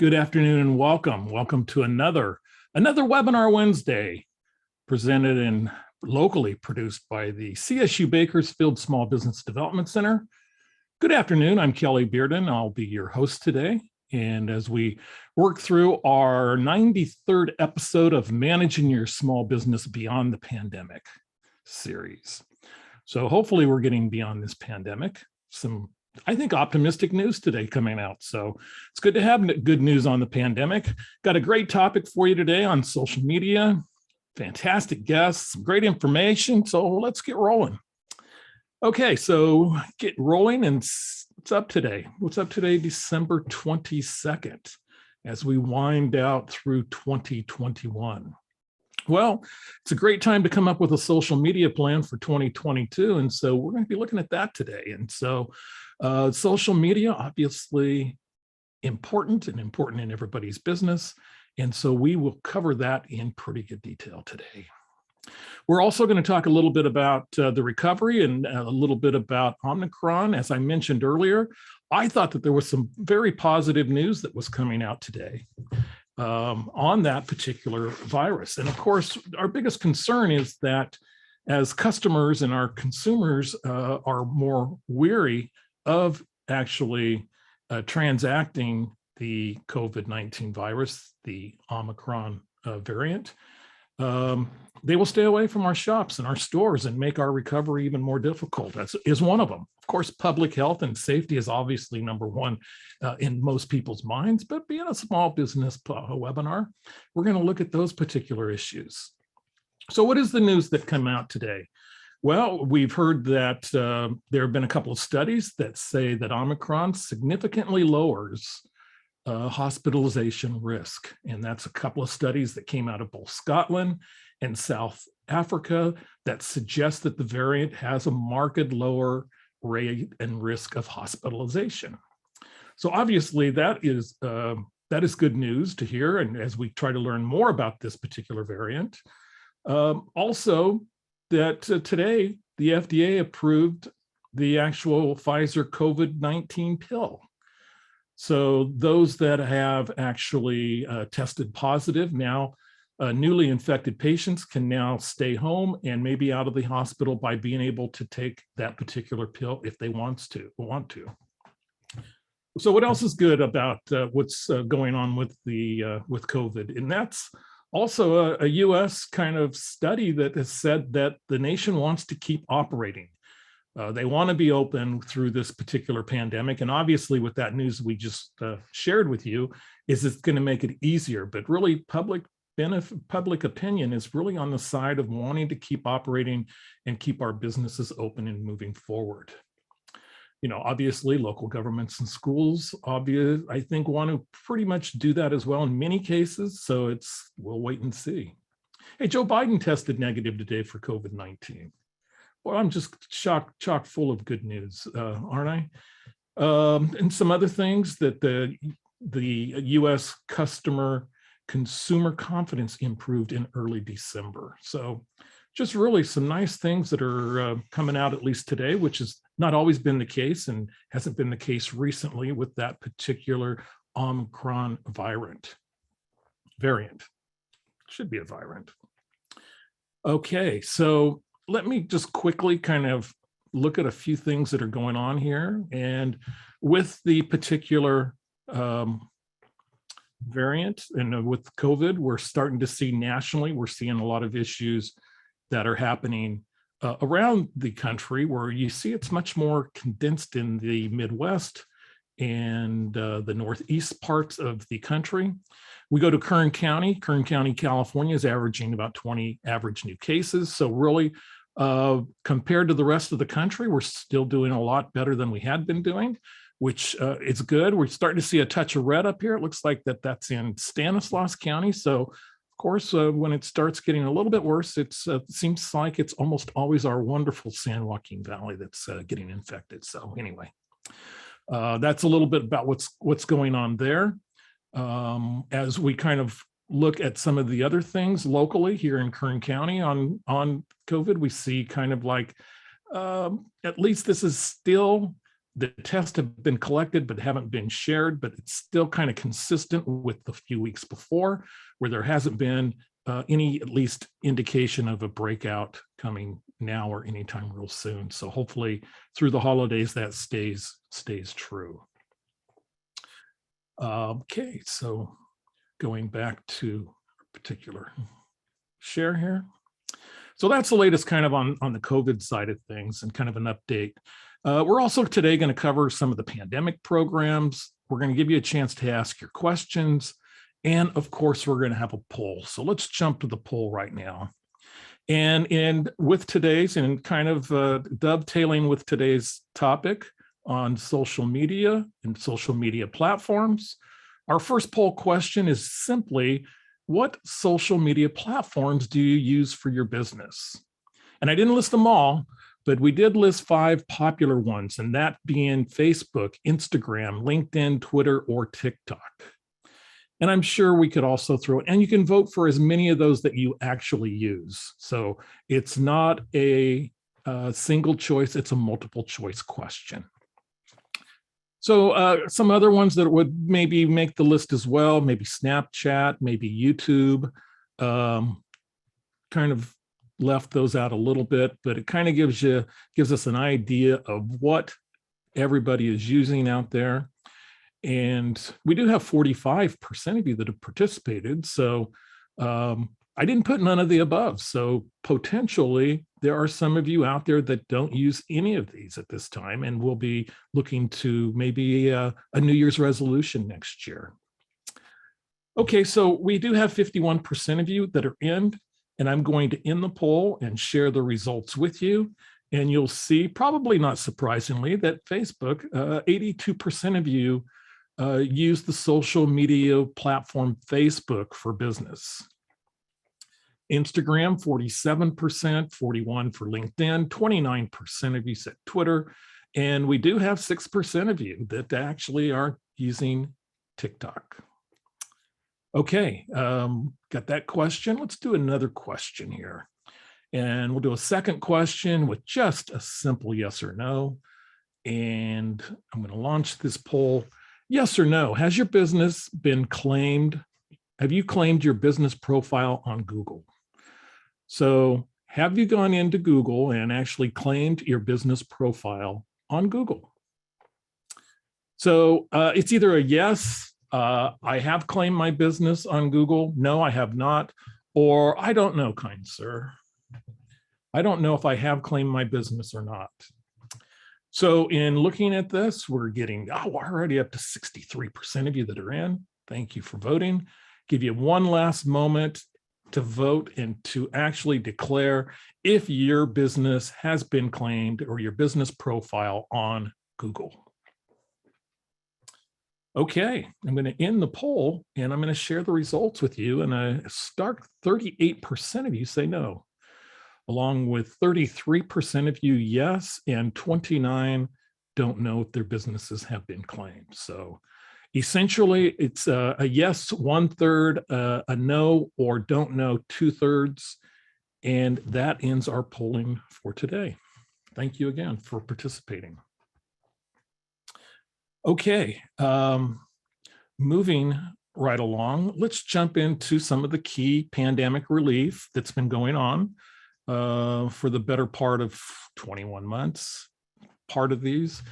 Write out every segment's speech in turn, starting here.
Good afternoon and welcome. Welcome to another Webinar Wednesday presented and locally produced by the CSU Bakersfield Small Business Development Center. Good afternoon, I'm Kelly Bearden. I'll be your host today. And as we work through our 93rd episode of Managing Your Small Business Beyond the Pandemic series. So hopefully we're getting beyond this pandemic. Some I think optimistic news today coming out. So it's good to have good news on the pandemic. Got a great topic for you today on social media. Fantastic guests, some great information. So let's get rolling. Okay, so get rolling and what's up today? What's up today, December 22nd, as we wind out through 2021. Well, it's a great time to come up with a social media plan for 2022. And so we're going to be looking at that today. And so social media, obviously important in everybody's business. And so we will cover that in pretty good detail today. We're also going to talk a little bit about the recovery and a little bit about Omicron. As I mentioned earlier, I thought that there was some very positive news that was coming out today on that particular virus. And of course, our biggest concern is that as customers and our consumers are more weary of actually transacting the COVID-19 virus, the Omicron variant, they will stay away from our shops and our stores and make our recovery even more difficult. That is one of them. Of course, public health and safety is obviously number one in most people's minds, but being a small business webinar, we're going to look at those particular issues. So what is the news that came out today? Well, we've heard that there have been a couple of studies that say that Omicron significantly lowers hospitalization risk. And that's a couple of studies that came out of both Scotland and South Africa that suggest that the variant has a marked lower rate and risk of hospitalization. So obviously that is good news to hear. And as we try to learn more about this particular variant, also that today the FDA approved the actual Pfizer COVID-19 pill. So those that have actually tested positive now, newly infected patients can now stay home and maybe out of the hospital by being able to take that particular pill if they want to. So what else is good about what's going on with COVID? And that's also a US kind of study that has said that the nation wants to keep operating. They want to be open through this particular pandemic. And obviously with that news we just shared with you, is it's going to make it easier, but really public opinion is really on the side of wanting to keep operating and keep our businesses open and moving forward. You know, obviously local governments and schools, I think want to pretty much do that as well in many cases. So we'll wait and see. Hey, Joe Biden tested negative today for COVID-19. Well, I'm just chock full of good news, aren't I? And some other things that the US consumer confidence improved in early December. So just really some nice things that are coming out at least today, which has not always been the case and hasn't been the case recently with that particular Omicron variant. Should be a variant. Okay, so let me just quickly kind of look at a few things that are going on here. And with the particular variant and with COVID, we're starting to see nationally, we're seeing a lot of issues that are happening around the country where you see it's much more condensed in the Midwest and the Northeast parts of the country. We go to Kern County, California is averaging about 20 average new cases. So really, compared to the rest of the country, we're still doing a lot better than we had been doing, which is good. We're starting to see a touch of red up here. It looks like that's in Stanislaus County. So of course, when it starts getting a little bit worse, it seems like it's almost always our wonderful San Joaquin Valley that's getting infected. So anyway, that's a little bit about what's going on there. As we kind of look at some of the other things locally here in Kern County on COVID, we see kind of like, at least this is still The tests have been collected but haven't been shared, but it's still kind of consistent with the few weeks before, where there hasn't been any at least indication of a breakout coming now or anytime real soon. So hopefully through the holidays that stays true. Okay, so going back to a particular share here. So that's the latest kind of on the COVID side of things and kind of an update. We're also today going to cover some of the pandemic programs. We're going to give you a chance to ask your questions. And of course, we're going to have a poll. So let's jump to the poll right now. And with today's and kind of dovetailing with today's topic on social media and social media platforms, our first poll question is simply, what social media platforms do you use for your business? And I didn't list them all, but we did list 5 popular ones, and that being Facebook, Instagram, LinkedIn, Twitter, or TikTok. And I'm sure we could also throw, and you can vote for as many of those that you actually use. So it's not a single choice, it's a multiple choice question. So some other ones that would maybe make the list as well, maybe Snapchat, maybe YouTube, kind of left those out a little bit, but it kind of gives us an idea of what everybody is using out there. And we do have 45% of you that have participated. So I didn't put none of the above. So potentially there are some of you out there that don't use any of these at this time, and we'll be looking to maybe a New Year's resolution next year. Okay, so we do have 51% of you that are in, and I'm going to end the poll and share the results with you. And you'll see, probably not surprisingly, that Facebook, 82% of you use the social media platform Facebook for business. Instagram, 47%, 41% for LinkedIn, 29% of you said Twitter, and we do have 6% of you that actually are using TikTok. Okay, got that question. Let's do another question here. And we'll do a second question with just a simple yes or no. And I'm going to launch this poll. Yes or no, has your business been claimed? Have you claimed your business profile on Google? So have you gone into Google and actually claimed your business profile on Google? So it's either a yes, I have claimed my business on Google, no, I have not, or I don't know, kind sir. I don't know if I have claimed my business or not. So in looking at this, we're getting, we're already up to 63% of you that are in. Thank you for voting. Give you one last moment to vote and to actually declare if your business has been claimed or your business profile on Google. Okay, I'm going to end the poll and I'm going to share the results with you. And a stark 38% of you say no, along with 33% of you yes, and 29 don't know if their businesses have been claimed. So essentially it's a yes 1/3, a no or don't know 2/3, and that ends our polling for today. Thank you again for participating. Okay, moving right along, let's jump into some of the key pandemic relief that's been going on for the better part of 21 months. Part of these.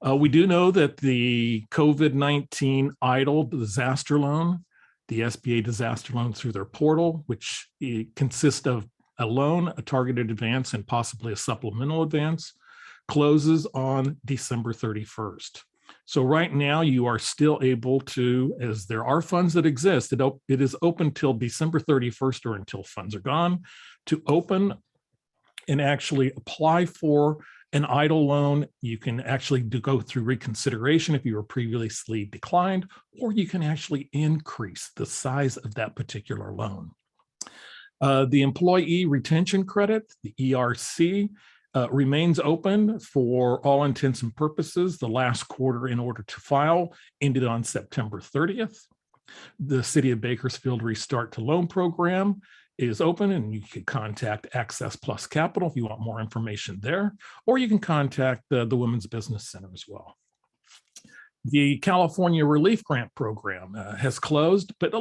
We do know that the COVID-19 EIDL disaster loan, the SBA disaster loan through their portal, which consists of a loan, a targeted advance, and possibly a supplemental advance, closes on December 31st. So right now you are still able to, as there are funds that exist, it is open till December 31st or until funds are gone, to open and actually apply for an EIDL loan. You can actually go through reconsideration if you were previously declined, or you can actually increase the size of that particular loan. The employee retention credit, the ERC, remains open for all intents and purposes. The last quarter in order to file ended on September 30th. The City of Bakersfield Restart to Loan Program is open, and you can contact Access Plus Capital if you want more information there, or you can contact the Women's Business Center as well. The California Relief Grant Program has closed, but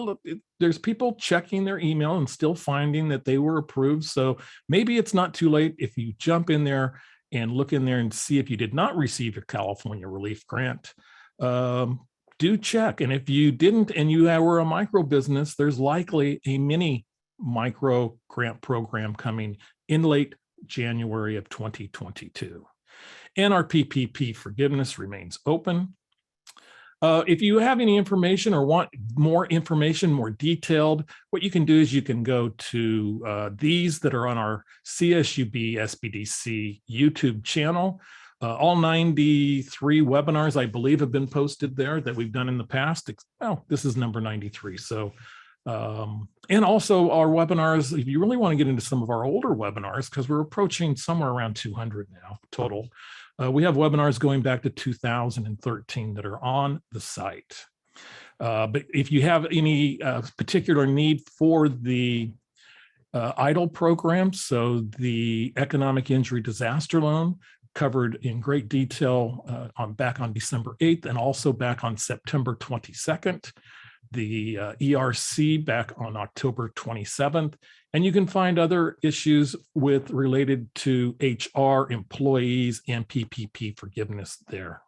there's people checking their email and still finding that they were approved. So maybe it's not too late if you jump in there and look in there and see if you did not receive your California Relief Grant. Do check. And if you didn't and you were a micro business, there's likely a mini micro grant program coming in late January of 2022. And our PPP forgiveness remains open. If you have any information or want more information, more detailed, what you can do is you can go to these that are on our CSUB SBDC YouTube channel. All 93 webinars, I believe, have been posted there that we've done in the past. Well, this is number 93. So, and also our webinars, if you really want to get into some of our older webinars, because we're approaching somewhere around 200 now total. We have webinars going back to 2013 that are on the site. But if you have any particular need for the EIDL program, so the economic injury disaster loan, covered in great detail back on December 8th and also back on September 22nd, the ERC back on October 27th, and you can find other issues related to HR, employees, and PPP forgiveness there.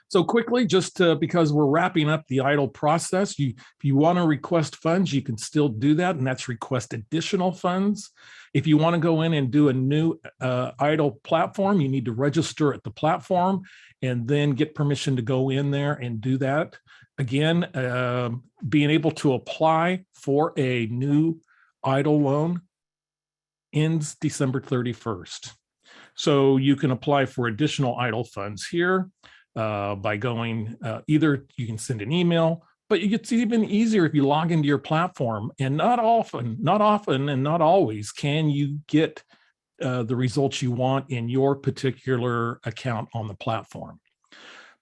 So quickly, just because we're wrapping up the EIDL process, if you want to request funds, you can still do that, and that's request additional funds. If you want to go in and do a new EIDL platform, you need to register at the platform and then get permission to go in there and do that. Again, being able to apply for a new EIDL loan ends December 31st. So you can apply for additional EIDL funds here by going, either you can send an email, but it's even easier if you log into your platform, and not often and not always can you get the results you want in your particular account on the platform.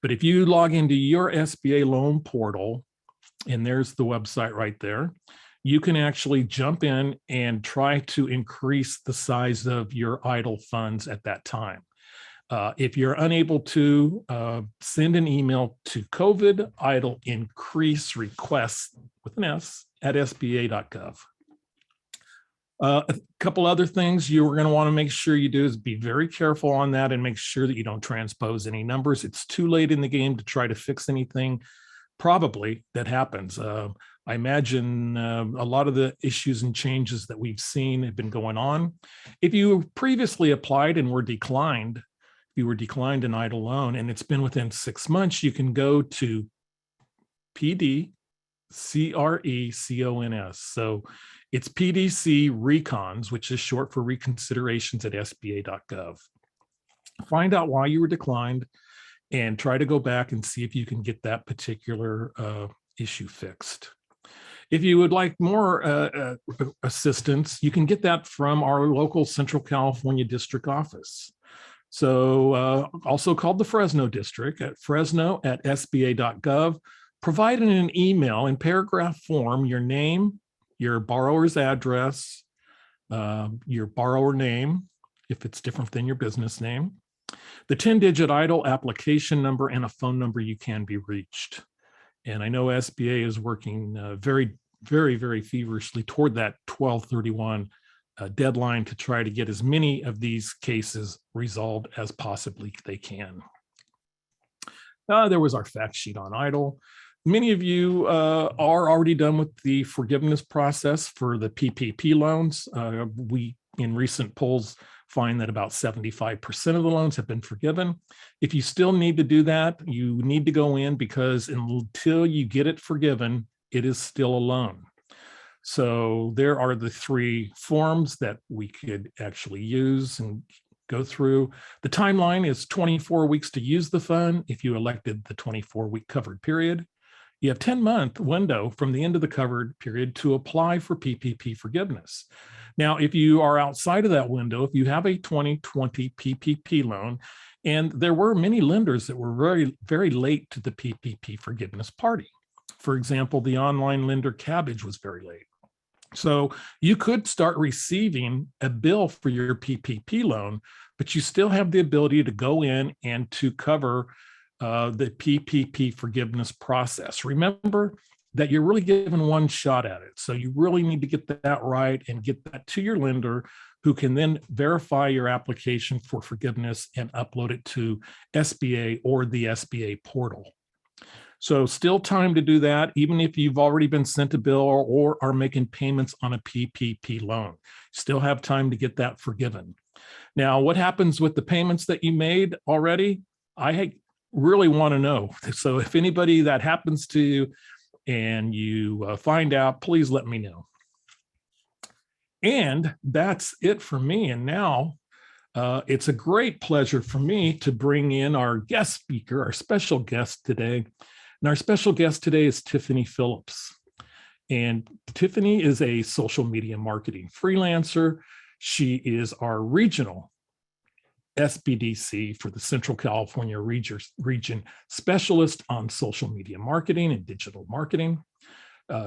But if you log into your SBA loan portal, and there's the website right there, you can actually jump in and try to increase the size of your EIDL funds at that time. If you're unable to, send an email to COVID EIDL increase requests with an S at sba.gov. A couple other things you're going to want to make sure you do is be very careful on that and make sure that you don't transpose any numbers. It's too late in the game to try to fix anything probably that happens. I imagine a lot of the issues and changes that we've seen have been going on. If you previously applied and were declined, you were declined an EIDL loan and it's been within 6 months, you can go to PDCRECONS. So it's PDC Recons, which is short for reconsiderations at sba.gov. Find out why you were declined and try to go back and see if you can get that particular issue fixed. If you would like more assistance, you can get that from our local Central California district office. So also called the Fresno district at fresno@sba.gov. Provide in an email in paragraph form your name, your borrower's address, your borrower name, if it's different than your business name, the 10-digit EIDL application number, and a phone number you can be reached. And I know SBA is working very, very, very feverishly toward that 12/31 deadline to try to get as many of these cases resolved as possibly they can. There was our fact sheet on EIDL. Many of you are already done with the forgiveness process for the PPP loans. We, in recent polls, find that about 75% of the loans have been forgiven. If you still need to do that, you need to go in, because until you get it forgiven, it is still a loan. So there are the 3 forms that we could actually use and go through. The timeline is 24 weeks to use the fund if you elected the 24-week covered period. You have 10-month window from the end of the covered period to apply for PPP forgiveness. Now, if you are outside of that window, if you have a 2020 PPP loan, and there were many lenders that were very, very late to the PPP forgiveness party. For example, the online lender Cabbage was very late. So you could start receiving a bill for your PPP loan, but you still have the ability to go in and to cover the PPP forgiveness process. Remember that you're really given one shot at it. So you really need to get that right and get that to your lender, who can then verify your application for forgiveness and upload it to SBA or the SBA portal. So still time to do that, even if you've already been sent a bill or are making payments on a PPP loan. Still have time to get that forgiven. Now, what happens with the payments that you made already? I really want to know. So if anybody that happens to you and you find out, please let me know. And that's it for me. And now it's a great pleasure for me to bring in our guest speaker, our special guest today. And our special guest today is Tiffany Phillips. And Tiffany is a social media marketing freelancer. She is our regional SBDC for the Central California region specialist on social media marketing and digital marketing.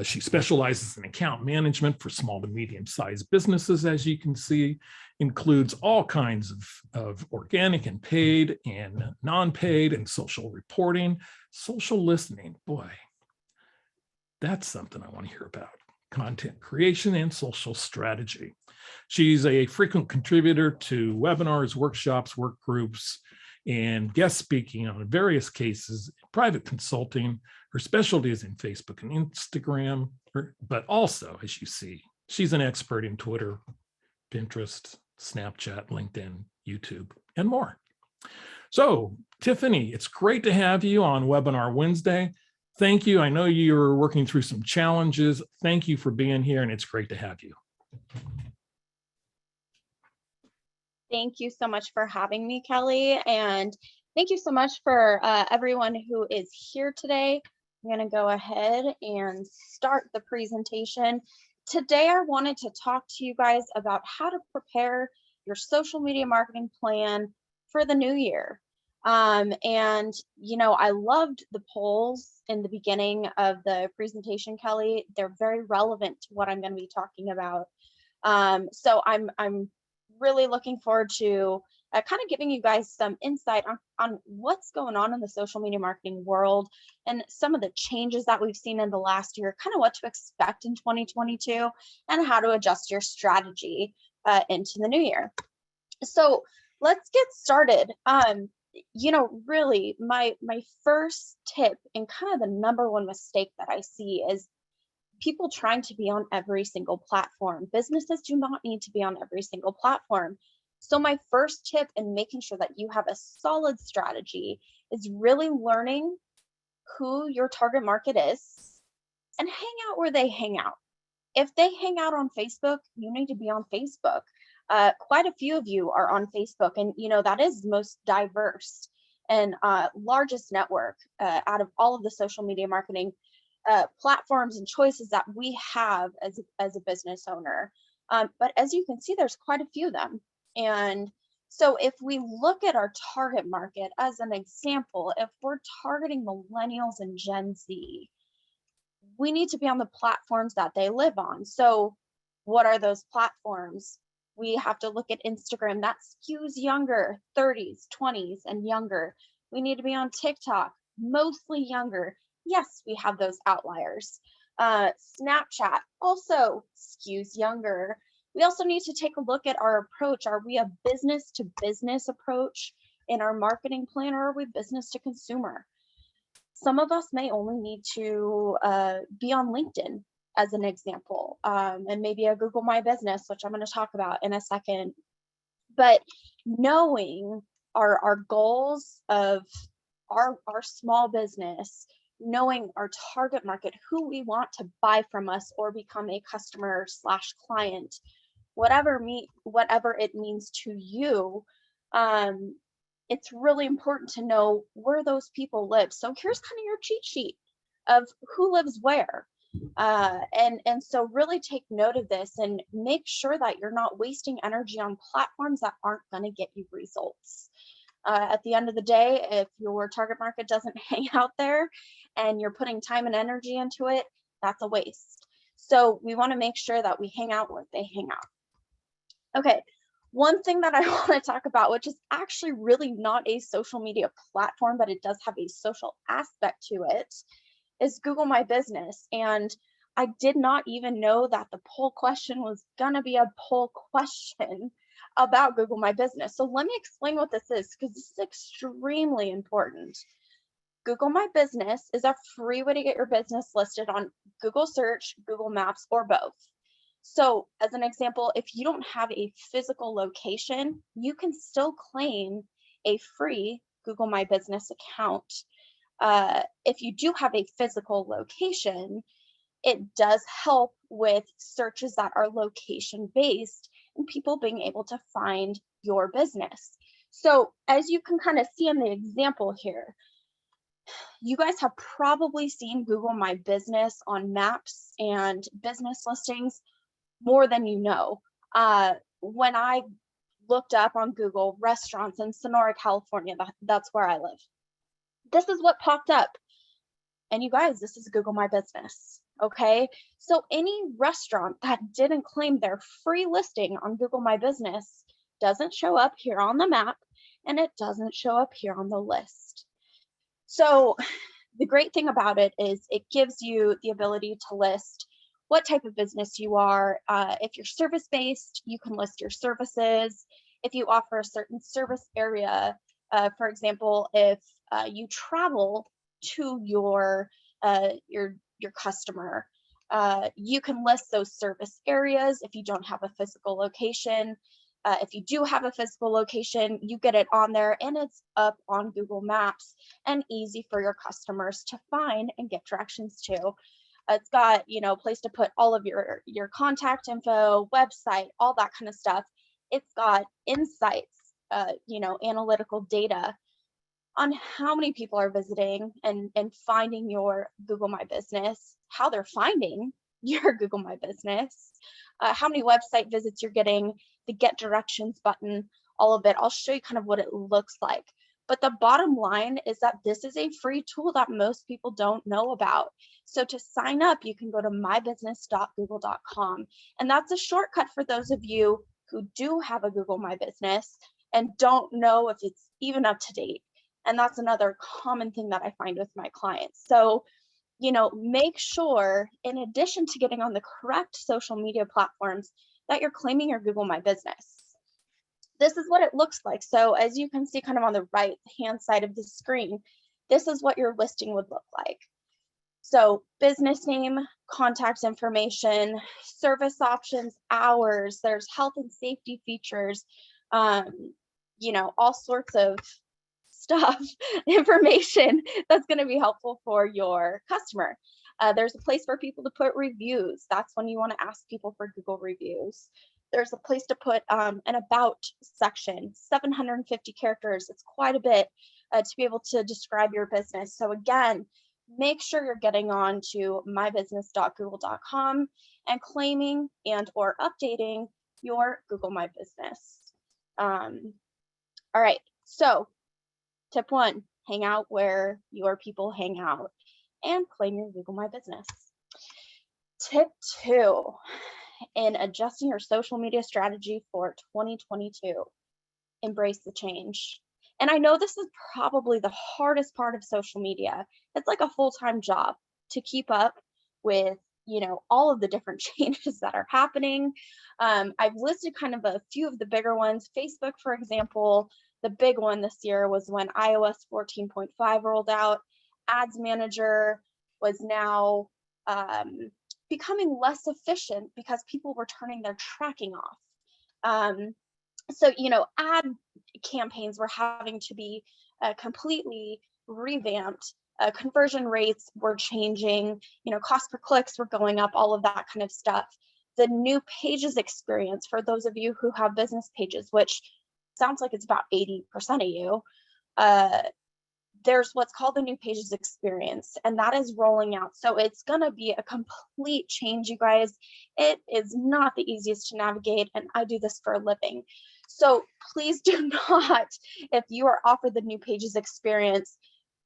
She specializes in account management for small to medium-sized businesses, as you can see, includes all kinds of organic and paid and non-paid and social reporting, social listening. Boy, that's something I want to hear about. Content creation and social strategy. She's a frequent contributor to webinars, workshops, work groups, and guest speaking on various cases, private consulting. Her specialty is in Facebook and Instagram, but also, as you see, she's an expert in Twitter, Pinterest, Snapchat, LinkedIn, YouTube, and more. So, Tiffany, it's great to have you on Webinar Wednesday. Thank you. I know you're working through some challenges. Thank you for being here, and it's great to have you. Thank you so much for having me, Kelly. And thank you so much for everyone who is here today. I'm going to go ahead and start the presentation. Today, I wanted to talk to you guys about how to prepare your social media marketing plan for the new year. And, you know, I loved the polls in the beginning of the presentation, Kelly. They're very relevant to what I'm going to be talking about. So I'm really looking forward to kind of giving you guys some insight on what's going on in the social media marketing world and some of the changes that we've seen in the last year, kind of what to expect in 2022 and how to adjust your strategy into the new year. So let's get started. You know, really my first tip and kind of the number one mistake that I see is people trying to be on every single platform. Businesses do not need to be on every single platform. So my first tip in making sure that you have a solid strategy is really learning who your target market is and hang out where they hang out. If they hang out on Facebook, you need to be on Facebook. Quite a few of you are on Facebook, and you know that is the most diverse and largest network out of all of the social media marketing platforms and choices that we have as a business owner. But as you can see, there's quite a few of them. And so if we look at our target market as an example, if we're targeting millennials and Gen Z, we need to be on the platforms that they live on. So what are those platforms? We have to look at Instagram. That skews younger, 30s, 20s, and younger. We need to be on TikTok, mostly younger. Yes, we have those outliers. Snapchat also skews younger. We also need to take a look at our approach. Are we a business to business approach in our marketing plan, or are we business to consumer? Some of us may only need to be on LinkedIn as an example, and maybe a Google My Business, which I'm going to talk about in a second. But knowing our goals of our small business, knowing our target market, who we want to buy from us or become a customer / client, whatever it means to you, it's really important to know where those people live. So here's kind of your cheat sheet of who lives where. And so really take note of this and make sure that you're not wasting energy on platforms that aren't going to get you results. At the end of the day, if your target market doesn't hang out there and you're putting time and energy into it, that's a waste. So we want to make sure that we hang out where they hang out. Okay, one thing that I want to talk about, which is actually really not a social media platform, but it does have a social aspect to it, is Google My Business. And I did not even know that the poll question was going to be a poll question about Google My Business. So let me explain what this is, because this is extremely important. Google My Business is a free way to get your business listed on Google Search, Google Maps, or both. So as an example, if you don't have a physical location, you can still claim a free Google My Business account. If you do have a physical location, it does help with searches that are location based and people being able to find your business. So as you can kind of see in the example here, you guys have probably seen Google My Business on maps and business listings more than you know. When I looked up on Google restaurants in Sonora, California, that's where I live, this is what popped up. And you guys, this is Google My Business. Okay, so any restaurant that didn't claim their free listing on Google My Business doesn't show up here on the map, and it doesn't show up here on the list. So the great thing about it is it gives you the ability to list what type of business you are. If you're service-based, you can list your services. If you offer a certain service area, for example, if you travel to your customer, you can list those service areas if you don't have a physical location. If you do have a physical location, you get it on there and it's up on Google Maps and easy for your customers to find and get directions to. It's got, a place to put all of your contact info, website, all that kind of stuff. It's got insights, analytical data on how many people are visiting and finding your Google My Business, how they're finding your Google My Business, how many website visits you're getting, the get directions button, all of it. I'll show you kind of what it looks like. But the bottom line is that this is a free tool that most people don't know about. So to sign up, you can go to mybusiness.google.com. And that's a shortcut for those of you who do have a Google My Business and don't know if it's even up to date. And that's another common thing that I find with my clients. So, make sure, in addition to getting on the correct social media platforms, that you're claiming your Google My Business. This is what it looks like. So as you can see kind of on the right hand side of the screen, this is what your listing would look like. So business name, contact information, service options, hours, there's health and safety features, all sorts of stuff, information that's going to be helpful for your customer. There's a place for people to put reviews. That's when you want to ask people for Google reviews. There's a place to put an about section, 750 characters. It's quite a bit to be able to describe your business. So again, make sure you're getting on to mybusiness.google.com and claiming and or updating your Google My Business. All right, so tip 1, hang out where your people hang out and claim your Google My Business. Tip 2, in adjusting your social media strategy for 2022, embrace the change. And I know this is probably the hardest part of social media. It's like a full-time job to keep up with, all of the different changes that are happening. I've listed kind of a few of the bigger ones. Facebook, for example, the big one this year was when iOS 14.5 rolled out. Ads Manager was now becoming less efficient because people were turning their tracking off. So, ad campaigns were having to be completely revamped. Conversion rates were changing, cost per clicks were going up, all of that kind of stuff. The new pages experience, for those of you who have business pages, which sounds like it's about 80% of you, there's what's called the new pages experience, and that is rolling out. So it's going to be a complete change, you guys. It is not the easiest to navigate, and I do this for a living. So please do not, if you are offered the new pages experience,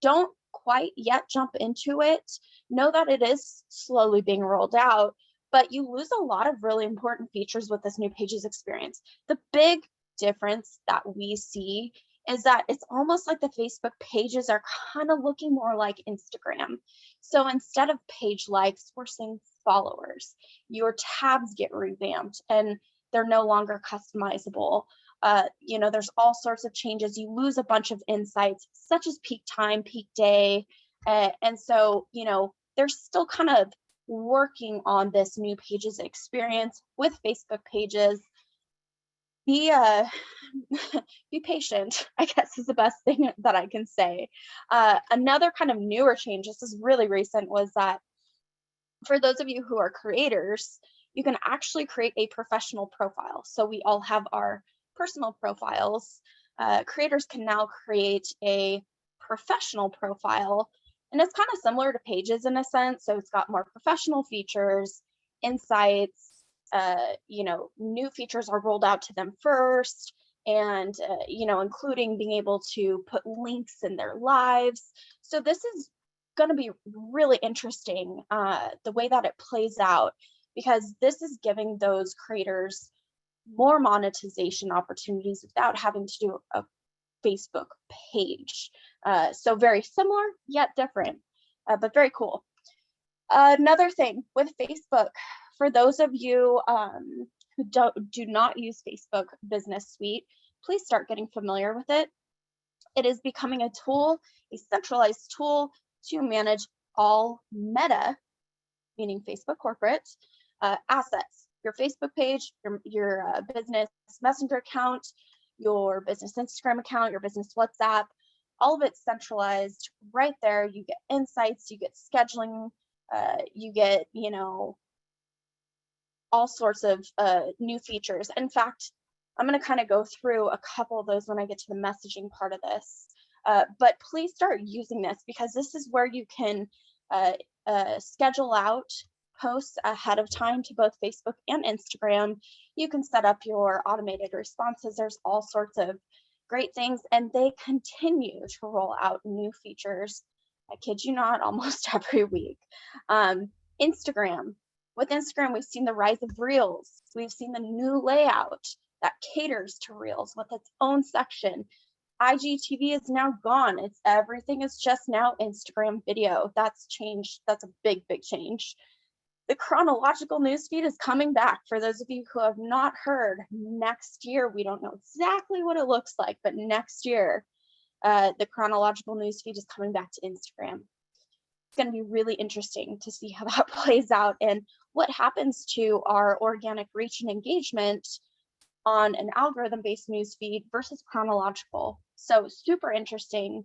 don't quite yet jump into it. Know that it is slowly being rolled out, but you lose a lot of really important features with this new Pages experience. The big difference that we see is that it's almost like the Facebook pages are kind of looking more like Instagram. So instead of page likes, we're seeing followers. Your tabs get revamped and they're no longer customizable. There's all sorts of changes. You lose a bunch of insights, such as peak time, peak day. And so, they're still kind of working on this new Pages experience with Facebook pages. Be be patient, I guess, is the best thing that I can say. Another kind of newer change, this is really recent, was that for those of you who are creators, you can actually create a professional profile. So we all have our personal profiles. Creators can now create a professional profile, and it's kind of similar to Pages in a sense. So it's got more professional features, insights, new features are rolled out to them first, and including being able to put links in their lives. So this is going to be really interesting, the way that it plays out, because this is giving those creators more monetization opportunities without having to do a Facebook page. So very similar yet different, but very cool. Another thing with Facebook, for those of you who do not use Facebook Business Suite, please start getting familiar with it. It is becoming a tool, a centralized tool to manage all Meta, meaning Facebook corporate, assets. Your Facebook page, your business Messenger account, your business Instagram account, your business WhatsApp, all of it's centralized right there. You get insights, you get scheduling, you get, all sorts of new features. In fact, I'm going to kind of go through a couple of those when I get to the messaging part of this. But please start using this, because this is where you can schedule out posts ahead of time to both Facebook and Instagram. You can set up your automated responses. There's all sorts of great things, and they continue to roll out new features. I kid you not, almost every week. Instagram. With Instagram, we've seen the rise of Reels. We've seen the new layout that caters to Reels with its own section. IGTV is now gone. Everything is just now Instagram video. That's changed. That's a big, big change. The chronological newsfeed is coming back. For those of you who have not heard, next year, we don't know exactly what it looks like, but next year, the chronological newsfeed is coming back to Instagram. It's going to be really interesting to see how that plays out and what happens to our organic reach and engagement on an algorithm-based newsfeed versus chronological. So super interesting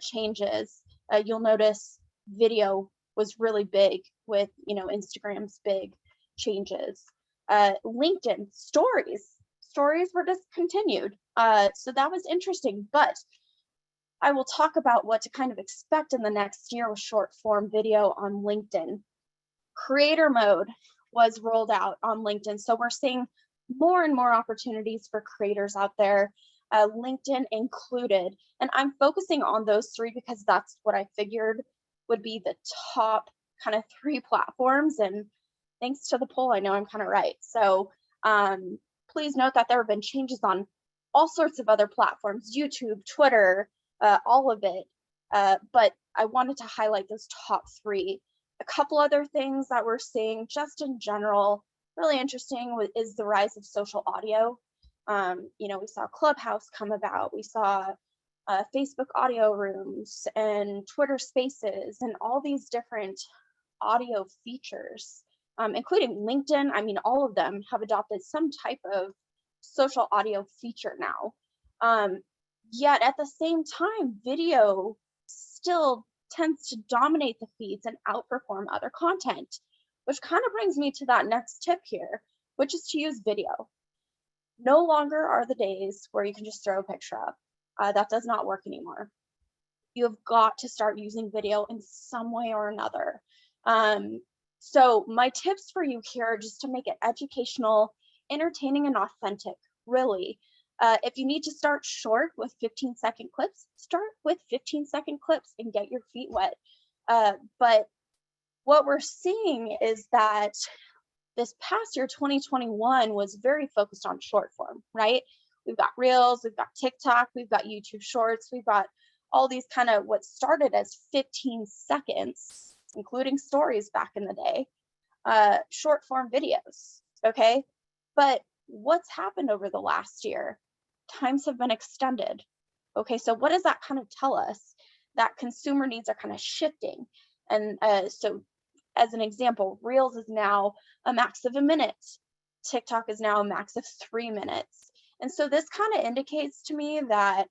changes. You'll notice video was really big with Instagram's big changes. LinkedIn stories were discontinued. So that was interesting, but I will talk about what to kind of expect in the next year with short form video on LinkedIn. Creator mode was rolled out on LinkedIn. So we're seeing more and more opportunities for creators out there, LinkedIn included. And I'm focusing on those three because that's what I figured would be the top kind of 3 platforms. And thanks to the poll, I know I'm kind of right. So please note that there have been changes on all sorts of other platforms, YouTube, Twitter, all of it. But I wanted to highlight those top 3. A couple other things that we're seeing just in general, really interesting, is the rise of social audio. We saw Clubhouse come about. We saw Facebook audio rooms and Twitter spaces and all these different audio features, including LinkedIn. I mean, all of them have adopted some type of social audio feature now. Yet at the same time, video still tends to dominate the feeds and outperform other content, which kind of brings me to that next tip here, which is to use video. No longer are the days where you can just throw a picture up. That does not work anymore. You have got to start using video in some way or another. So my tips for you here are just to make it educational, entertaining, and authentic, really. If you need to start short with 15-second clips, start with 15-second clips and get your feet wet. But what we're seeing is that this past year, 2021, was very focused on short form, right? We've got Reels, we've got TikTok, we've got YouTube Shorts, we've got all these kind of what started as 15 seconds, including stories back in the day, short form videos, okay? But what's happened over the last year? Times have been extended. Okay, so what does that kind of tell us? That consumer needs are kind of shifting. And so as an example, Reels is now a max of a minute. TikTok is now a max of 3 minutes. And so this kind of indicates to me that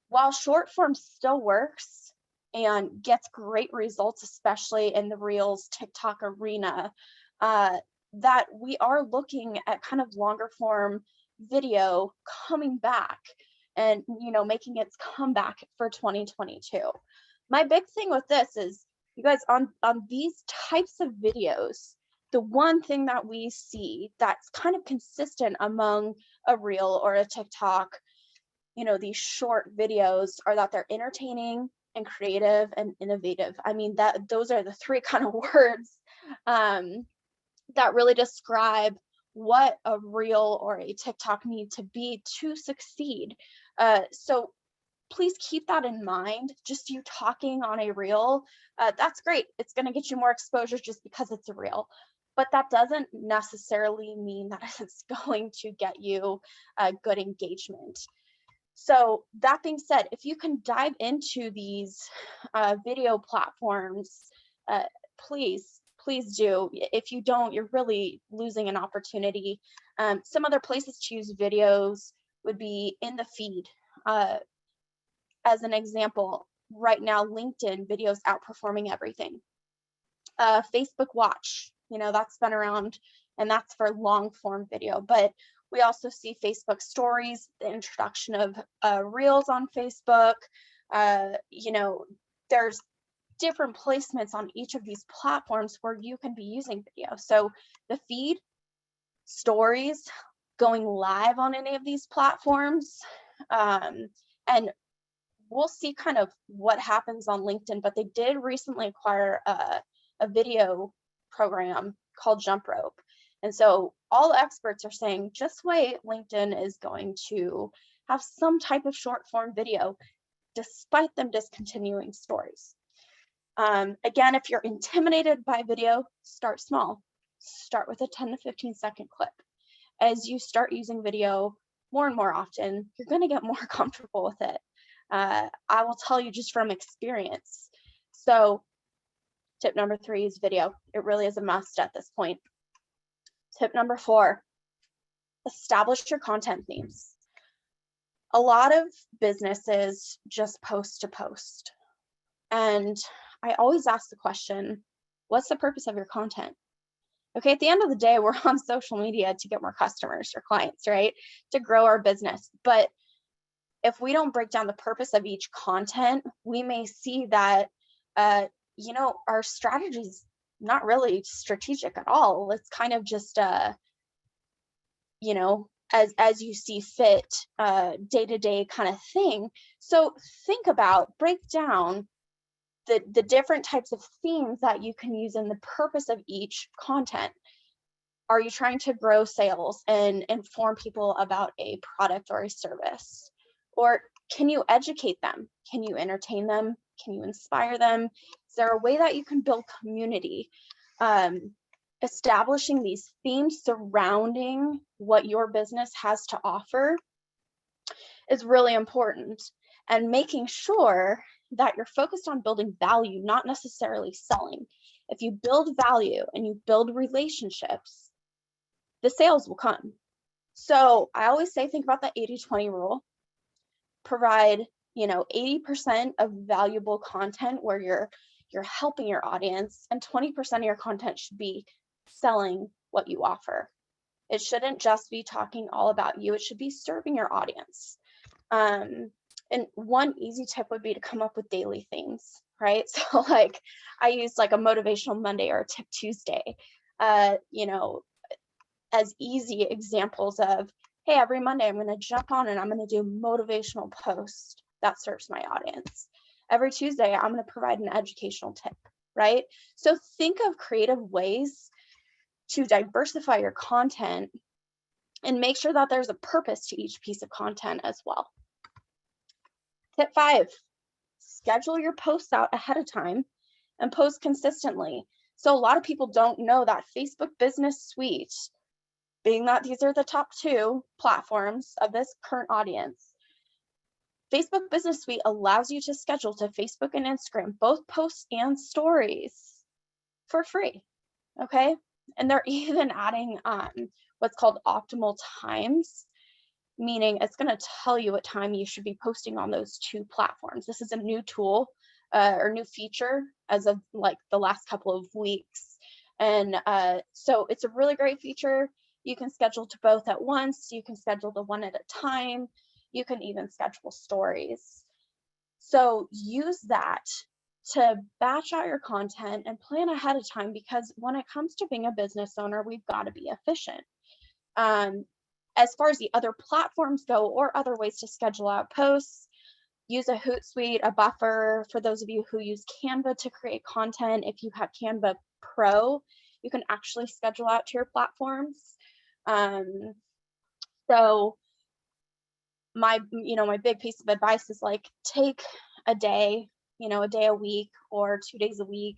while short form still works and gets great results, especially in the Reels, TikTok arena, that we are looking at kind of longer form video coming back and, you know, making its comeback for 2022. My big thing with this is, you guys, on these types of videos, the one thing that we see that's kind of consistent among a Reel or a TikTok, you know, these short videos, are that they're entertaining and creative and innovative. I mean, that those are the three kind of words that really describe what a Reel or a TikTok need to be to succeed. So please keep that in mind. Just you talking on a Reel, that's great. It's going to get you more exposure just because it's a Reel. But that doesn't necessarily mean that it's going to get you good engagement. So that being said, if you can dive into these video platforms, please do. If you don't, you're really losing an opportunity. Some other places to use videos would be in the feed. As an example, right now, LinkedIn videos outperforming everything. Facebook Watch, you know, that's been around, and that's for long form video. But we also see Facebook Stories, the introduction of Reels on Facebook. You know, there's different placements on each of these platforms where you can be using video. So the feed, stories, going live on any of these platforms, and we'll see kind of what happens on LinkedIn. But they did recently acquire a video program called Jump Rope. And so all experts are saying, just wait, LinkedIn is going to have some type of short form video, despite them discontinuing stories. Again, if you're intimidated by video, start small. Start with a 10 to 15 second clip. As you start using video more and more often, you're going to get more comfortable with it. I will tell you just from experience. So tip number 3 is video. It really is a must at this point. Tip number 4, establish your content themes. A lot of businesses just post to post. And I always ask the question, what's the purpose of your content? Okay, at the end of the day, we're on social media to get more customers or clients, right? To grow our business. But if we don't break down the purpose of each content, we may see that, you know, our strategy is not really strategic at all. It's kind of just, you know, as you see fit, day-to-day kind of thing. So think about, break down the different types of themes that you can use in the purpose of each content. Are you trying to grow sales and inform people about a product or a service? Or can you educate them? Can you entertain them? Can you inspire them? Is there a way that you can build community? Establishing these themes surrounding what your business has to offer is really important, and making sure that you're focused on building value, not necessarily selling. If you build value and you build relationships, the sales will come. So I always say, think about the 80-20 rule. Provide, you know, 80% of valuable content where you're helping your audience, and 20% of your content should be selling what you offer. It shouldn't just be talking all about you. It should be serving your audience. And one easy tip would be to come up with daily themes, right? So like I use like a motivational Monday or a tip Tuesday, you know, as easy examples of, hey, every Monday I'm going to jump on and I'm going to do motivational post that serves my audience. Every Tuesday I'm going to provide an educational tip, right? So think of creative ways to diversify your content and make sure that there's a purpose to each piece of content as well. Tip 5, schedule your posts out ahead of time and post consistently. So a lot of people don't know that Facebook Business Suite, being that these are the top 2 platforms of this current audience, Facebook Business Suite allows you to schedule to Facebook and Instagram, both posts and stories, for free, okay? And they're even adding what's called optimal times, meaning it's going to tell you what time you should be posting on those 2 platforms. This is a new tool or new feature as of like the last couple of weeks. And so it's a really great feature. You can schedule to both at once. You can schedule the one at a time. You can even schedule stories. So use that to batch out your content and plan ahead of time, because when it comes to being a business owner, we've got to be efficient. As far as the other platforms go or other ways to schedule out posts, use a Hootsuite, a Buffer. For those of you who use Canva to create content, if you have Canva Pro, you can actually schedule out to your platforms. So my big piece of advice is like, take a day, a day a week or 2 days a week,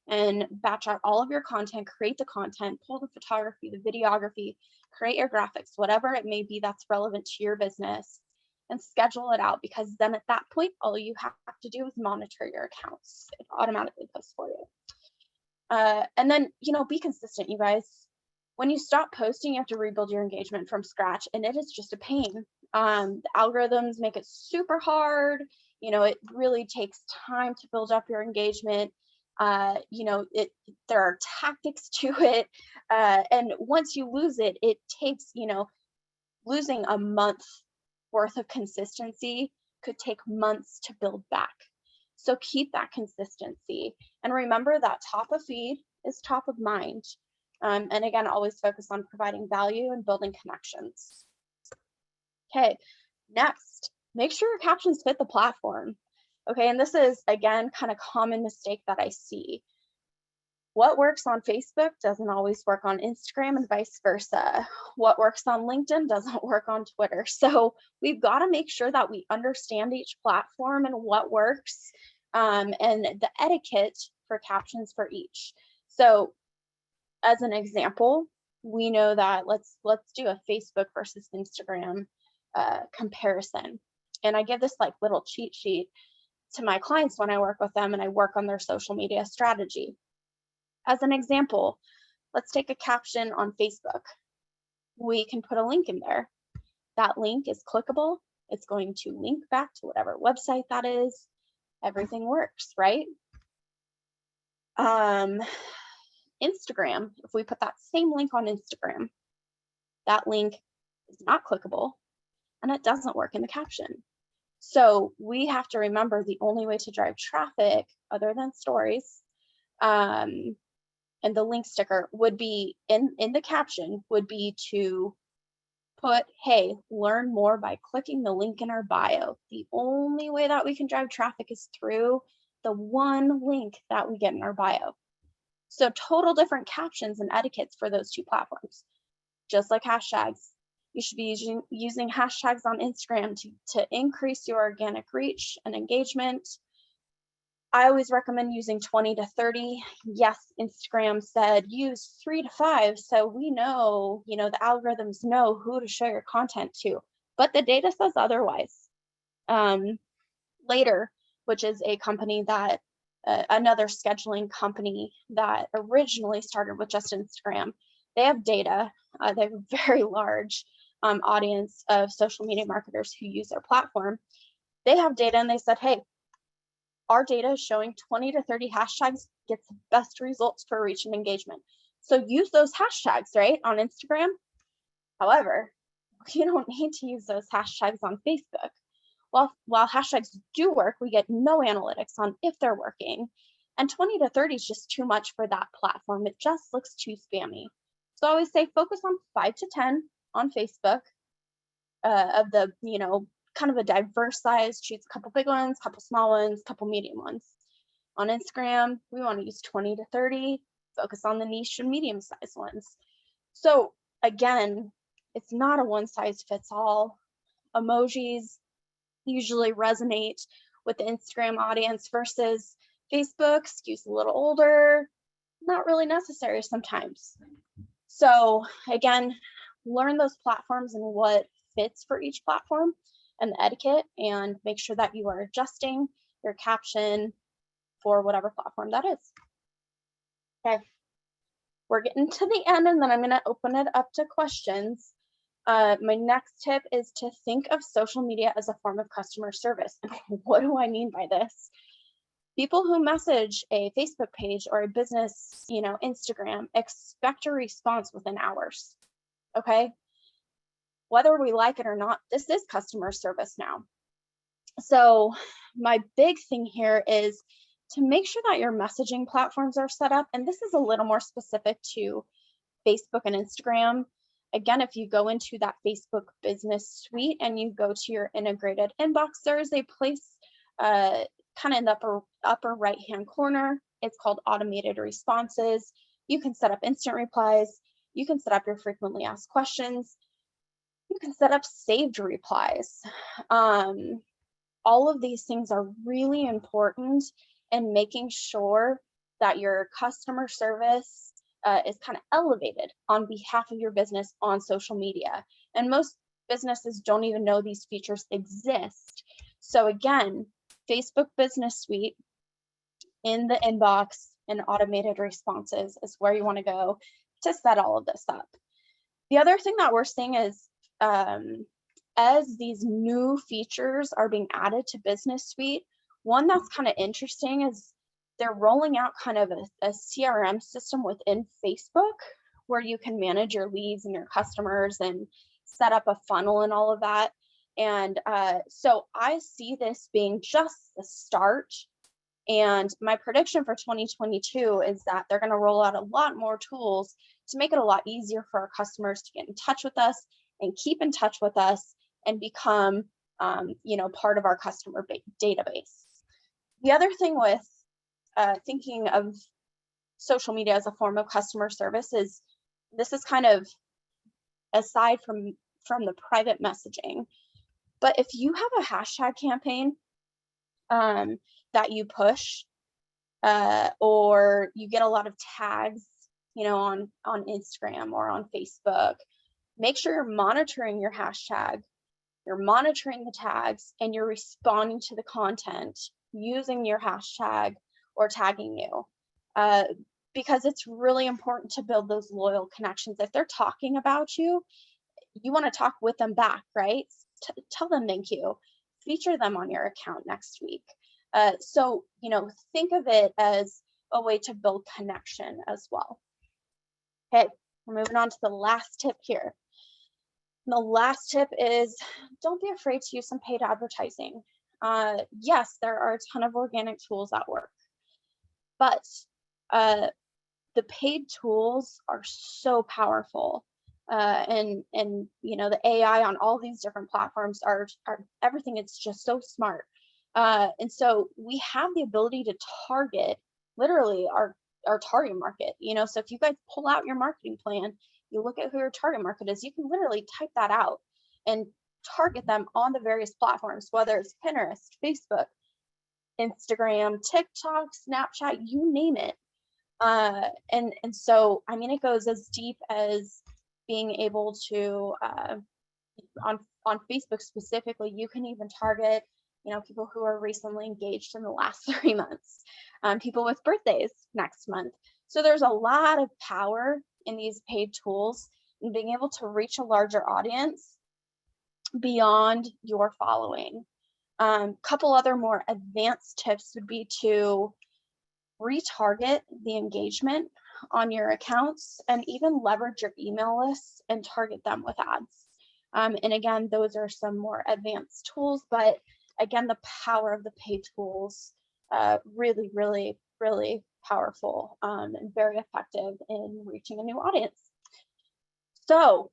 and batch out all of your content, create the content, pull the photography, the videography, create your graphics, whatever it may be that's relevant to your business, and schedule it out, because then at that point, all you have to do is monitor your accounts. It automatically posts for you. And then, be consistent, you guys. When you stop posting, you have to rebuild your engagement from scratch, and it is just a pain. The algorithms make it super hard. It really takes time to build up your engagement. There are tactics to it. And once you lose it, it takes, losing a month worth of consistency could take months to build back. So keep that consistency. And remember that top of feed is top of mind. And again, always focus on providing value and building connections. Okay, next, make sure your captions fit the platform. Okay, and this is, again, kind of common mistake that I see. What works on Facebook doesn't always work on Instagram, and vice versa. What works on LinkedIn doesn't work on Twitter. So we've got to make sure that we understand each platform and what works, and the etiquette for captions for each. So as an example, we know that let's do a Facebook versus Instagram comparison. And I give this like little cheat sheet to my clients when I work with them and I work on their social media strategy. As an example, let's take a caption on Facebook. We can put a link in there. That link is clickable. It's going to link back to whatever website that is. Everything works, right? Instagram, if we put that same link on Instagram, that link is not clickable and it doesn't work in the caption. So we have to remember the only way to drive traffic other than stories, and the link sticker would be in the caption would be to put, hey, learn more by clicking the link in our bio. The only way that we can drive traffic is through the one link that we get in our bio. So total different captions and etiquettes for those 2 platforms. Just like hashtags, you should be using hashtags on Instagram to increase your organic reach and engagement. I always recommend using 20 to 30. Yes, Instagram said use 3 to 5. So we know, the algorithms know who to show your content to, but the data says otherwise. Later, which is a company that, another scheduling company that originally started with just Instagram, they have data. They have a very large audience of social media marketers who use their platform. They have data and they said, hey, our data is showing 20 to 30 hashtags gets the best results for reach and engagement. So use those hashtags, right, on Instagram. However, you don't need to use those hashtags on Facebook. While hashtags do work, we get no analytics on if they're working. And 20 to 30 is just too much for that platform. It just looks too spammy. So I always say focus on 5 to 10 on Facebook, of the, kind of a diverse size. Choose a couple big ones, couple small ones, couple medium ones. On Instagram, we want to use 20 to 30. focus on the niche and medium-sized ones. So again, it's not a one size fits all. Emojis usually resonate with the Instagram audience versus Facebook skews a little older, not really necessary sometimes. So again, learn those platforms and what fits for each platform and the etiquette, and make sure that you are adjusting your caption for whatever platform that is. Okay, we're getting to the end, and then I'm going to open it up to questions. My next tip is to think of social media as a form of customer service. What do I mean by this? People who message a Facebook page or a business, Instagram, expect a response within hours. Okay, whether we like it or not, this is customer service now. So my big thing here is to make sure that your messaging platforms are set up, and this is a little more specific to Facebook and Instagram. Again, if you go into that Facebook business suite and you go to your integrated inbox, there is a place kind of in the upper right hand corner. It's called automated responses. You can set up instant replies. You can set up your frequently asked questions. You can set up saved replies. All of these things are really important in making sure that your customer service is kind of elevated on behalf of your business on social media. And most businesses don't even know these features exist. So again, Facebook Business Suite in the inbox and automated responses is where you want to go to set all of this up. The other thing that we're seeing is as these new features are being added to Business Suite, one that's kind of interesting is they're rolling out kind of a CRM system within Facebook where you can manage your leads and your customers and set up a funnel and all of that. And so I see this being just the start. And my prediction for 2022 is that they're going to roll out a lot more tools to make it a lot easier for our customers to get in touch with us and keep in touch with us and become, part of our customer database. The other thing with thinking of social media as a form of customer service is this is kind of aside from the private messaging. But if you have a hashtag campaign that you push or you get a lot of tags, on Instagram or on Facebook, make sure you're monitoring your hashtag, you're monitoring the tags, and you're responding to the content using your hashtag or tagging you. Because it's really important to build those loyal connections. If they're talking about you, you want to talk with them back, right? Tell them thank you. Feature them on your account next week. So, think of it as a way to build connection as well. Okay, we're moving on to the last tip here. The last tip is don't be afraid to use some paid advertising. Yes, there are a ton of organic tools that work, but the paid tools are so powerful. And the AI on all these different platforms are everything. It's just so smart. And so we have the ability to target literally our target market, so if you guys pull out your marketing plan, you look at who your target market is, you can literally type that out and target them on the various platforms, whether it's Pinterest, Facebook, Instagram, TikTok, Snapchat, you name it. And so, it goes as deep as being able to, on Facebook specifically, you can even target, people who are recently engaged in the last 3 months, people with birthdays next month. So there's a lot of power in these paid tools and being able to reach a larger audience beyond your following. Couple other more advanced tips would be to retarget the engagement on your accounts and even leverage your email lists and target them with ads. And again, those are some more advanced tools, but again, the power of the paid tools, really, really, really powerful and very effective in reaching a new audience. So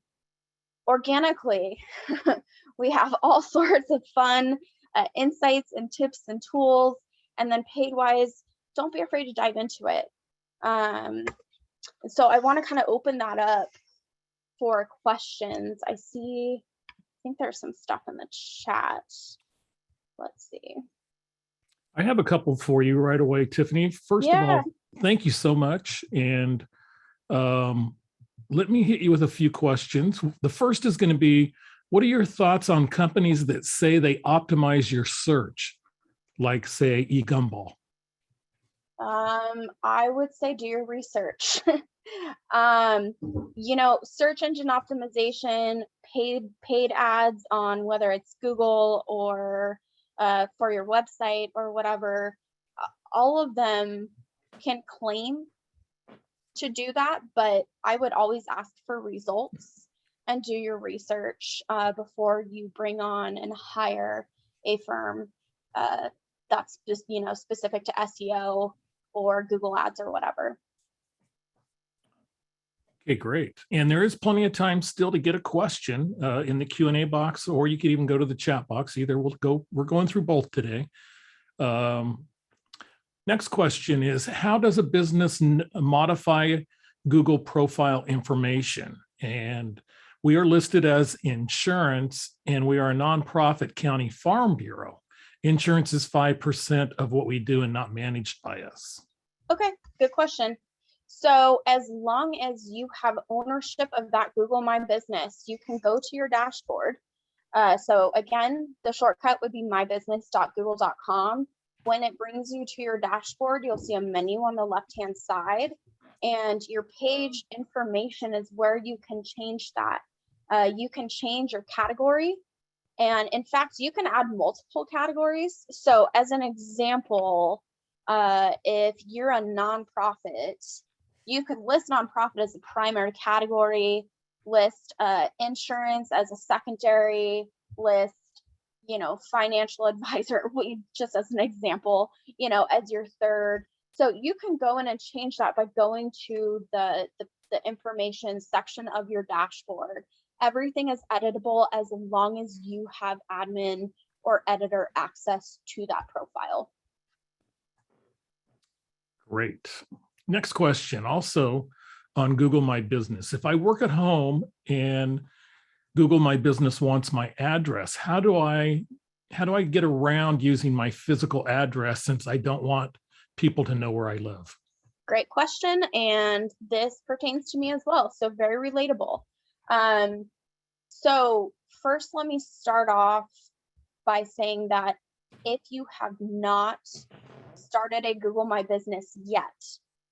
organically, we have all sorts of fun insights and tips and tools, and then paid wise, don't be afraid to dive into it. So I want to kind of open that up for questions. I think there's some stuff in the chat. Let's see. I have a couple for you right away, Tiffany. First of all, thank you so much. And let me hit you with a few questions. The first is going to be, what are your thoughts on companies that say they optimize your search, like say eGumball? I would say do your research. Search engine optimization, paid ads on whether it's Google or for your website or whatever, all of them can claim to do that, but I would always ask for results and do your research before you bring on and hire a firm that's just, specific to SEO or Google Ads or whatever. Okay, great. And there is plenty of time still to get a question in the Q&A box, or you could even go to the chat box. Either we're going through both today. Next question is, how does a business modify Google profile information? And we are listed as insurance, and we are a nonprofit county farm bureau. Insurance is 5% of what we do and not managed by us. Okay, good question. So as long as you have ownership of that Google My Business, you can go to your dashboard. So again, the shortcut would be mybusiness.google.com. When it brings you to your dashboard, you'll see a menu on the left-hand side, and your page information is where you can change that. You can change your category. And in fact, you can add multiple categories. So as an example, if you're a nonprofit, you could list nonprofit as a primary category, list insurance as a secondary, list, financial advisor, just as an example, as your third. So you can go in and change that by going to the information section of your dashboard. Everything is editable as long as you have admin or editor access to that profile. Great. Next question, also on Google My Business. If I work at home and Google My Business wants my address, how do I get around using my physical address, since I don't want people to know where I live? Great question, and this pertains to me as well, so very relatable. So first, let me start off by saying that if you have not started a Google My Business yet,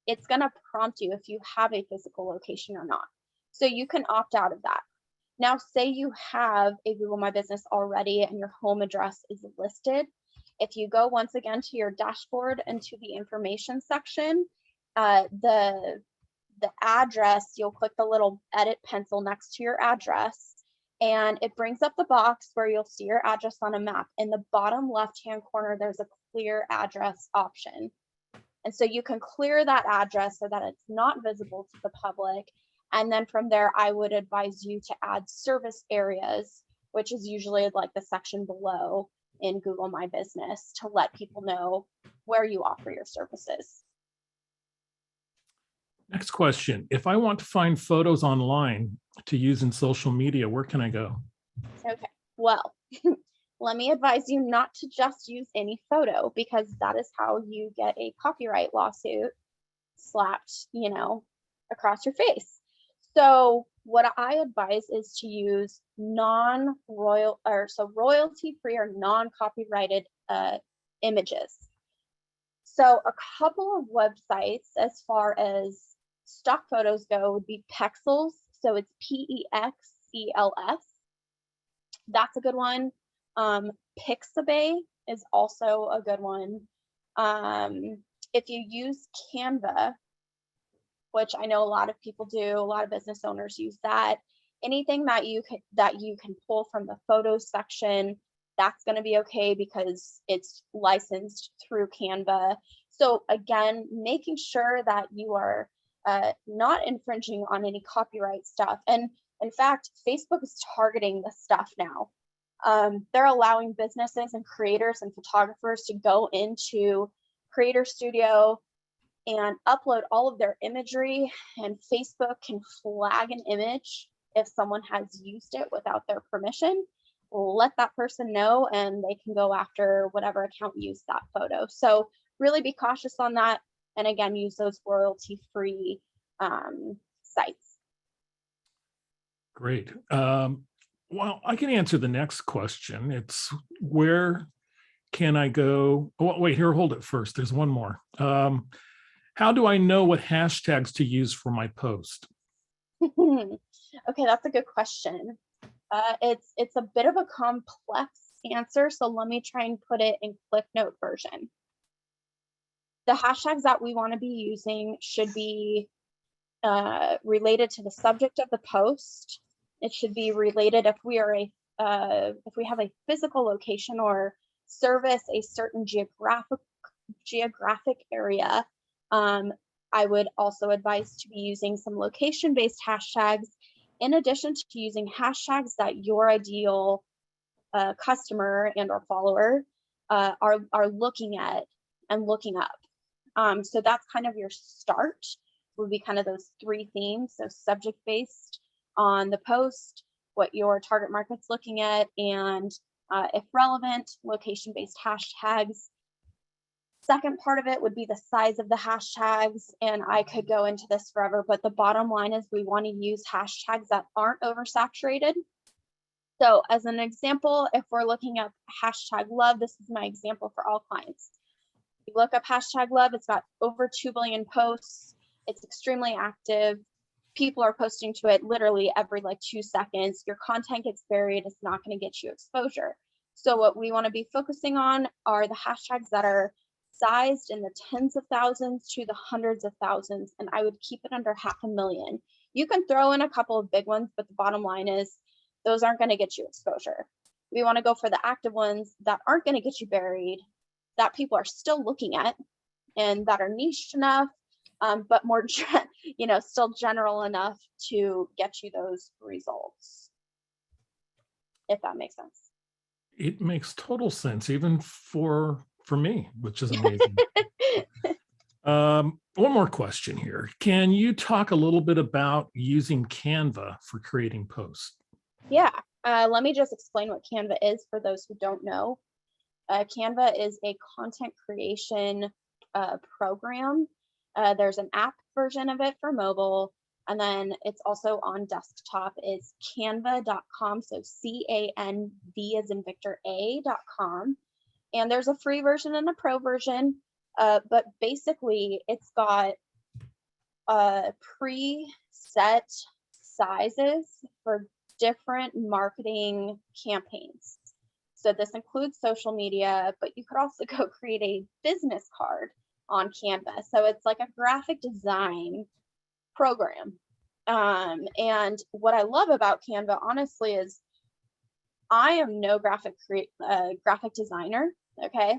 it's going to prompt you if you have a physical location or not. So you can opt out of that. Now, say you have a Google My Business already and your home address is listed. If you go once again to your dashboard and to the information section, the address, you'll click the little edit pencil next to your address, and it brings up the box where you'll see your address on a map. In the bottom left-hand corner, there's a clear address option. And so you can clear that address so that it's not visible to the public. And then from there, I would advise you to add service areas, which is usually like the section below in Google My Business, to let people know where you offer your services. Next question. If I want to find photos online to use in social media, where can I go? Okay, well, let me advise you not to just use any photo, because that is how you get a copyright lawsuit slapped, across your face. So what I advise is to use royalty-free or non-copyrighted images. So a couple of websites as far as stock photos go would be Pexels. So it's Pexels. That's a good one. Pixabay is also a good one. If you use Canva, which I know a lot of people do, a lot of business owners use that. Anything that you can pull from the photos section, that's going to be okay because it's licensed through Canva. So again, making sure that you are not infringing on any copyright stuff. And in fact, Facebook is targeting this stuff now. They're allowing businesses and creators and photographers to go into Creator Studio, and upload all of their imagery, and Facebook can flag an image if someone has used it without their permission. Let that person know and they can go after whatever account used that photo. So really be cautious on that. And again, use those royalty-free sites. Great. Well, I can answer the next question. It's where can I go? Oh, wait, here, hold it first. There's one more. How do I know what hashtags to use for my post? Okay, that's a good question. It's a bit of a complex answer, so let me try and put it in Cliff Note version. The hashtags that we want to be using should be related to the subject of the post. It should be related if we are if we have a physical location or service a certain geographic area. I would also advise to be using some location-based hashtags in addition to using hashtags that your ideal customer and or follower are looking at and looking up. So that's kind of your start, would be kind of those three themes. So subject-based on the post, what your target market's looking at, and if relevant, location-based hashtags. Second part of it would be the size of the hashtags, and I could go into this forever, but the bottom line is we want to use hashtags that aren't oversaturated. So as an example, if we're looking at hashtag love, this is my example for all clients. You look up hashtag love, it's got over 2 billion posts. It's extremely active. People are posting to it literally every like 2 seconds. Your content gets buried. It's not going to get you exposure. So what we want to be focusing on are the hashtags that are sized in the tens of thousands to the hundreds of thousands, and I would keep it under 500,000. You can throw in a couple of big ones, but the bottom line is those aren't going to get you exposure. We want to go for the active ones that aren't going to get you buried, that people are still looking at, and that are niched enough, but more, still general enough to get you those results, if that makes sense. It makes total sense, even for me, which is amazing. One more question here. Can you talk a little bit about using Canva for creating posts? Yeah, let me just explain what Canva is for those who don't know. Canva is a content creation program. There's an app version of it for mobile, and then it's also on desktop. It's canva.com, so CANV as in Victor A.com. And there's a free version and a pro version, but basically it's got preset sizes for different marketing campaigns. So this includes social media, but you could also go create a business card on Canva. So it's like a graphic design program. And what I love about Canva, honestly, is I am no graphic designer, okay?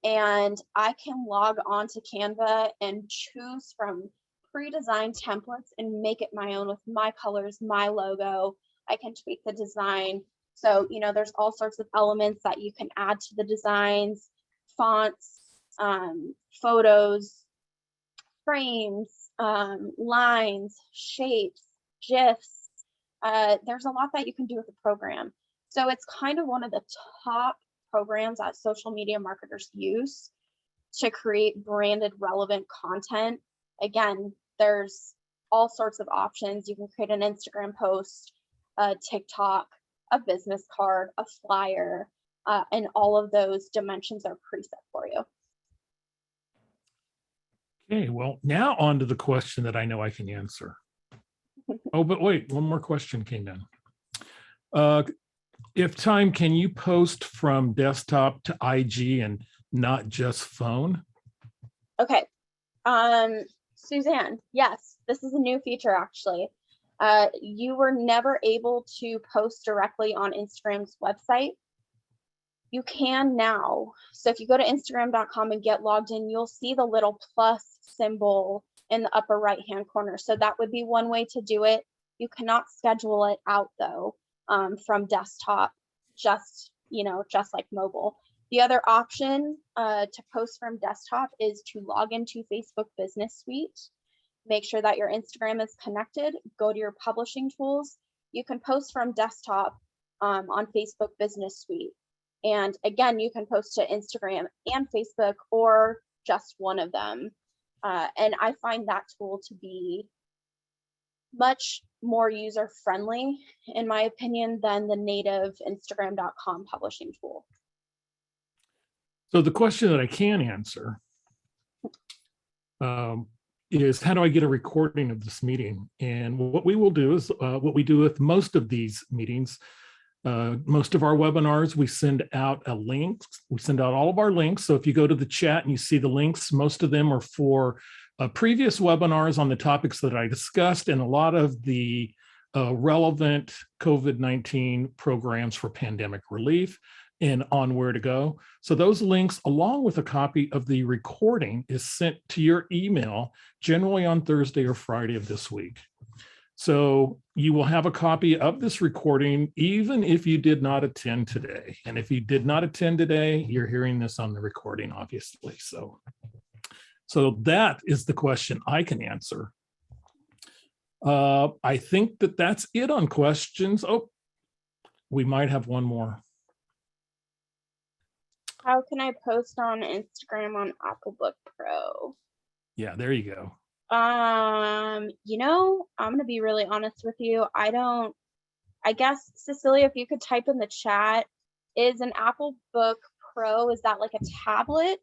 And I can log on to Canva and choose from pre-designed templates and make it my own with my colors, my logo. I can tweak the design. So, there's all sorts of elements that you can add to the designs, fonts, photos, frames, lines, shapes, GIFs. There's a lot that you can do with the program. So it's kind of one of the top programs that social media marketers use to create branded relevant content. Again, there's all sorts of options. You can create an Instagram post, a TikTok, a business card, a flyer, and all of those dimensions are preset for you. Okay, well, now on to the question that I know I can answer. Oh, but wait, one more question came in. If time, can you post from desktop to IG and not just phone? Okay. Suzanne, yes, this is a new feature actually. You were never able to post directly on Instagram's website. You can now. So if you go to Instagram.com and get logged in, you'll see the little plus symbol in the upper right-hand corner. So that would be one way to do it. You cannot schedule it out though, from desktop, just like mobile. The other option to post from desktop is to log into Facebook Business Suite. Make sure that your Instagram is connected. Go to your publishing tools. You can post from desktop on Facebook Business Suite. And again, you can post to Instagram and Facebook or just one of them. And I find that tool to be much more user-friendly, in my opinion, than the native Instagram.com publishing tool. So the question that I can answer is, how do I get a recording of this meeting? And what we will do is what we do with most of these meetings, most of our webinars, we send out a link. We send out all of our links. So if you go to the chat and you see the links, most of them are for previous webinars on the topics that I discussed, and a lot of the relevant COVID-19 programs for pandemic relief and on where to go. So those links, along with a copy of the recording, is sent to your email generally on Thursday or Friday of this week. So you will have a copy of this recording, even if you did not attend today. And if you did not attend today, you're hearing this on the recording, obviously. So that is the question I can answer. I think that that's it on questions. Oh, we might have one more. How can I post on Instagram on Apple Book Pro? Yeah, there you go. You know, I'm gonna be really honest with you. I guess, Cecilia, if you could type in the chat, is an Apple Book Pro, is that like a tablet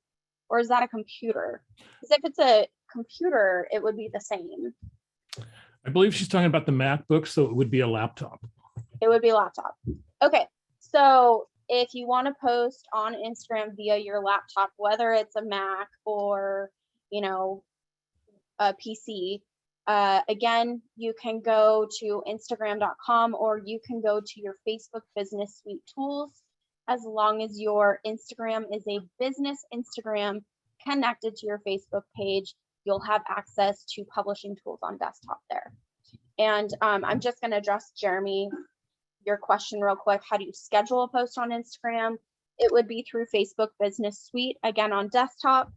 or is that a computer? Because if it's a computer, it would be the same. I believe she's talking about the MacBook, so it would be a laptop. It would be a laptop. Okay, so if you want to post on Instagram via your laptop, whether it's a Mac or, you know, a PC, again, you can go to Instagram.com or you can go to your Facebook Business Suite tools. As long as your Instagram is a business Instagram connected to your Facebook page, you'll have access to publishing tools on desktop there. And I'm just going to address, Jeremy, your question real quick. How do you schedule a post on Instagram? It would be through Facebook Business Suite, again, on desktop.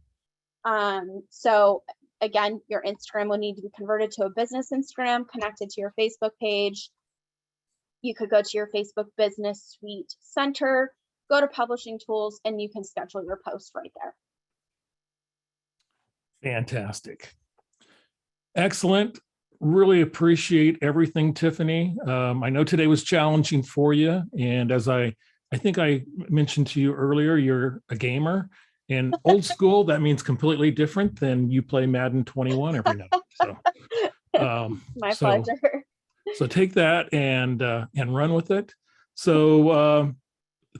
So again, your Instagram will need to be converted to a business Instagram connected to your Facebook page. You could go to your Facebook Business Suite Center, go to publishing tools, and you can schedule your post right there. Fantastic. Excellent. Really appreciate everything, Tiffany. I know today was challenging for you. And as I think I mentioned to you earlier, you're a gamer. And old school, that means completely different than you play Madden 21 every night. So, My pleasure. So take that and run with it. So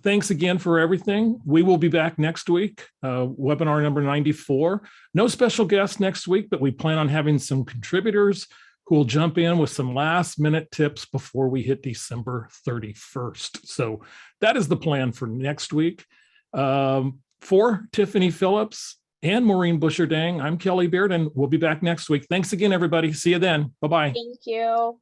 thanks again for everything. We will be back next week, webinar number 94. No special guests next week, but we plan on having some contributors who will jump in with some last minute tips before we hit December 31st. So that is the plan for next week. For Tiffany Phillips and Maureen Busher-Dang, I'm Kelly Beard, and we'll be back next week. Thanks again, everybody. See you then. Bye-bye. Thank you.